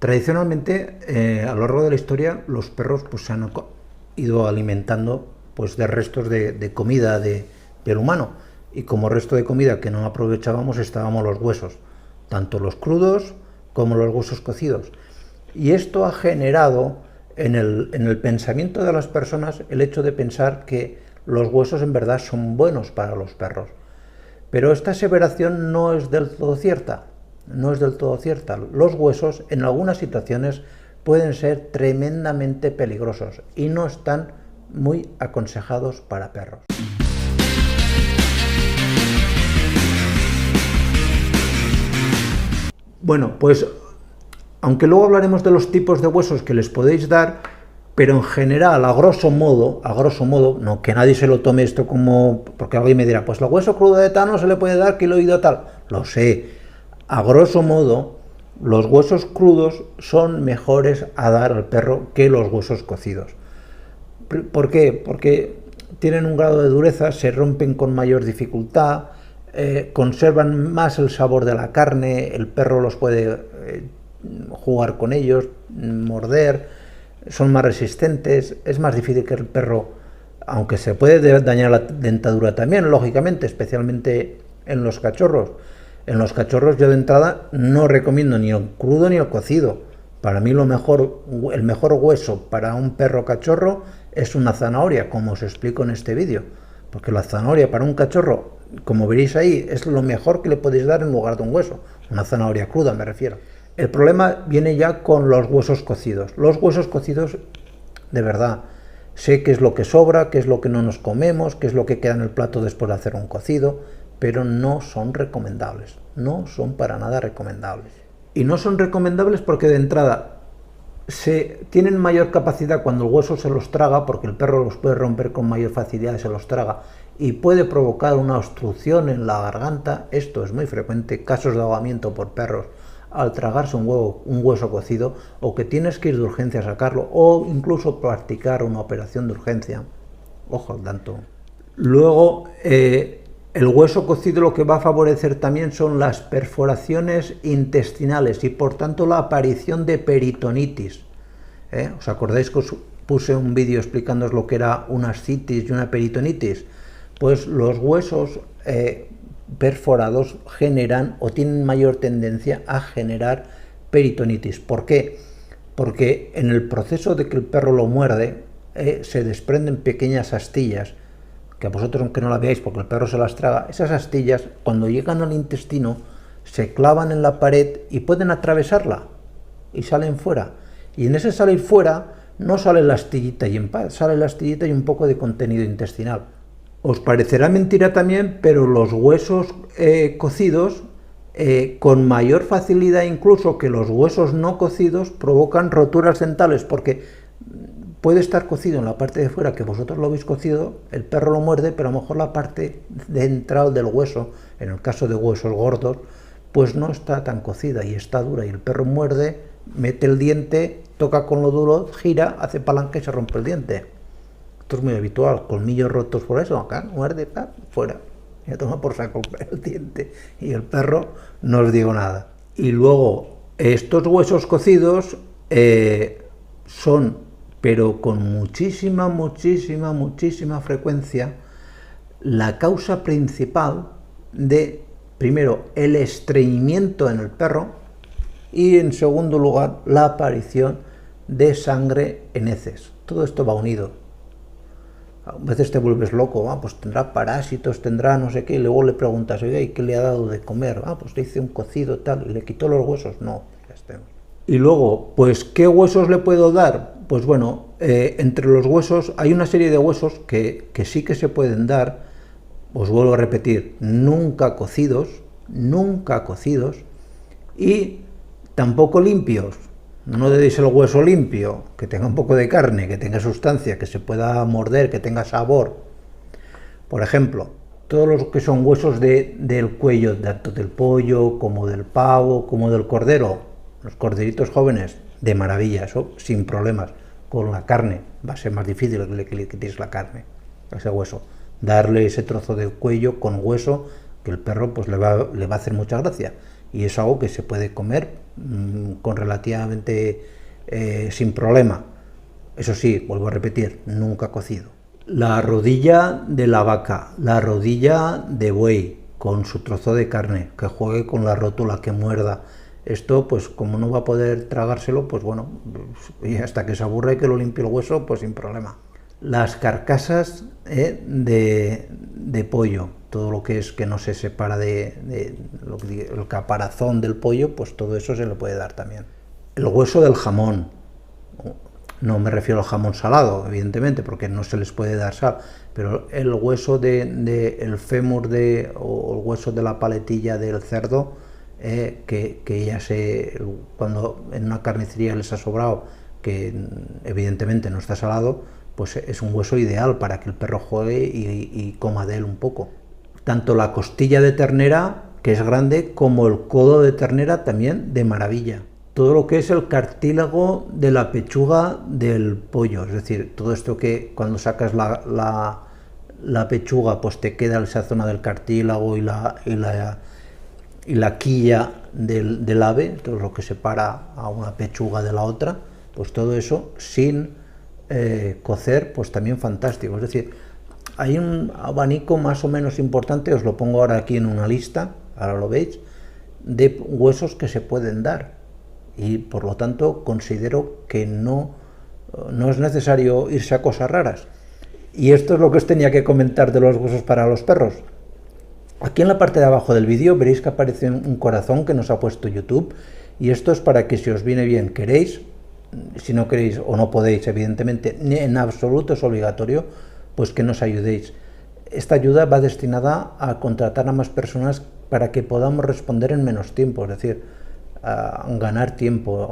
Tradicionalmente, a lo largo de la historia, los perros pues, se han ido alimentando pues, de restos de comida del humano. Y como resto de comida que no aprovechábamos estábamos los huesos, tanto los crudos como los huesos cocidos. Y esto ha generado en el pensamiento de las personas el hecho de pensar que los huesos en verdad son buenos para los perros. Pero esta aseveración no es del todo cierta. No es del todo cierta. Los huesos en algunas situaciones pueden ser tremendamente peligrosos y no están muy aconsejados para perros. Bueno, pues aunque luego hablaremos de los tipos de huesos que les podéis dar, pero en general, a grosso modo, no que nadie se lo tome esto como, porque alguien me dirá, pues el hueso crudo de tal no se le puede dar quiloide tal. Lo sé. A grosso modo, los huesos crudos son mejores a dar al perro que los huesos cocidos. ¿Por qué? Porque tienen un grado de dureza, se rompen con mayor dificultad, conservan más el sabor de la carne, el perro los puede jugar con ellos, morder, son más resistentes, es más difícil que el perro, aunque se puede dañar la dentadura también, lógicamente, especialmente en los cachorros. En los cachorros yo de entrada no recomiendo ni el crudo ni el cocido. Para mí el mejor hueso para un perro cachorro es una zanahoria, como os explico en este vídeo. Porque la zanahoria para un cachorro, como veréis ahí, es lo mejor que le podéis dar en lugar de un hueso. Una zanahoria cruda me refiero. El problema viene ya con los huesos cocidos. Los huesos cocidos, de verdad, sé qué es lo que sobra, qué es lo que no nos comemos, qué es lo que queda en el plato después de hacer un cocido, pero no son recomendables, no son para nada recomendables. Y no son recomendables porque de entrada tienen mayor capacidad cuando el hueso se los traga, porque el perro los puede romper con mayor facilidad y se los traga, y puede provocar una obstrucción en la garganta. Esto es muy frecuente, casos de ahogamiento por perros al tragarse un hueso cocido, o que tienes que ir de urgencia a sacarlo, o incluso practicar una operación de urgencia. Ojo al tanto. Luego, el hueso cocido lo que va a favorecer también son las perforaciones intestinales y por tanto la aparición de peritonitis. ¿Os acordáis que os puse un vídeo explicándoos lo que era una ascitis y una peritonitis? Pues los huesos perforados generan o tienen mayor tendencia a generar peritonitis. ¿Por qué? Porque en el proceso de que el perro lo muerde se desprenden pequeñas astillas, que a vosotros aunque no la veáis porque el perro se las traga. Esas astillas cuando llegan al intestino se clavan en la pared y pueden atravesarla y salen fuera. Y en ese salir fuera no sale la astillita y en paz, sale la astillita y un poco de contenido intestinal. Os parecerá mentira también, pero los huesos cocidos con mayor facilidad incluso que los huesos no cocidos provocan roturas dentales, porque puede estar cocido en la parte de fuera, que vosotros lo habéis cocido, el perro lo muerde, pero a lo mejor la parte ventral del hueso, en el caso de huesos gordos, pues no está tan cocida y está dura, y el perro muerde, mete el diente, toca con lo duro, gira, hace palanca y se rompe el diente. Esto es muy habitual, colmillos rotos por eso, acá, muerde, fuera, ya toma por saco el diente, y el perro no os digo nada. Y luego, estos huesos cocidos son, pero con muchísima frecuencia, la causa principal de, primero, el estreñimiento en el perro y, en segundo lugar, la aparición de sangre en heces. Todo esto va unido. A veces te vuelves loco, pues tendrá parásitos, tendrá no sé qué, y luego le preguntas, oye, ¿y qué le ha dado de comer? Pues le hice un cocido tal, y le quitó los huesos. No, ya estemos. Y luego, pues, ¿qué huesos le puedo dar? Pues bueno, entre los huesos hay una serie de huesos que sí que se pueden dar, os vuelvo a repetir, nunca cocidos, y tampoco limpios. No le deis el hueso limpio, que tenga un poco de carne, que tenga sustancia, que se pueda morder, que tenga sabor. Por ejemplo, todos los que son huesos del cuello, tanto del pollo, como del pavo, como del cordero, los corderitos jóvenes, de maravilla, eso sin problemas. Con la carne va a ser más difícil que le quitéis la carne, ese hueso. Darle ese trozo de cuello con hueso, que el perro pues le va a hacer mucha gracia. Y es algo que se puede comer con relativamente sin problema. Eso sí, vuelvo a repetir, nunca cocido. La rodilla de la vaca, la rodilla de buey, con su trozo de carne, que juegue con la rótula, que muerda. Esto, pues como no va a poder tragárselo, pues bueno, y hasta que se aburre que lo limpie el hueso, pues sin problema. Las carcasas de pollo, todo lo que es que no se separa el caparazón del pollo, pues todo eso se le puede dar también. El hueso del jamón, no me refiero al jamón salado, evidentemente, porque no se les puede dar sal, pero el hueso el fémur o el hueso de la paletilla del cerdo, que ya cuando en una carnicería les ha sobrado, que evidentemente no está salado, pues es un hueso ideal para que el perro juegue y coma de él un poco. Tanto la costilla de ternera, que es grande, como el codo de ternera también de maravilla. Todo lo que es el cartílago de la pechuga del pollo, es decir, todo esto que cuando sacas la pechuga, pues te queda esa zona del cartílago y la quilla del ave, todo lo que separa a una pechuga de la otra, pues todo eso sin cocer, pues también fantástico. Es decir, hay un abanico más o menos importante, os lo pongo ahora aquí en una lista, ahora lo veis, de huesos que se pueden dar. Y por lo tanto considero que no es necesario irse a cosas raras. Y esto es lo que os tenía que comentar de los huesos para los perros. Aquí en la parte de abajo del vídeo veréis que aparece un corazón que nos ha puesto YouTube, y esto es para que si os viene bien queréis, si no queréis o no podéis, evidentemente, ni en absoluto es obligatorio, pues que nos ayudéis. Esta ayuda va destinada a contratar a más personas para que podamos responder en menos tiempo, es decir, a ganar tiempo.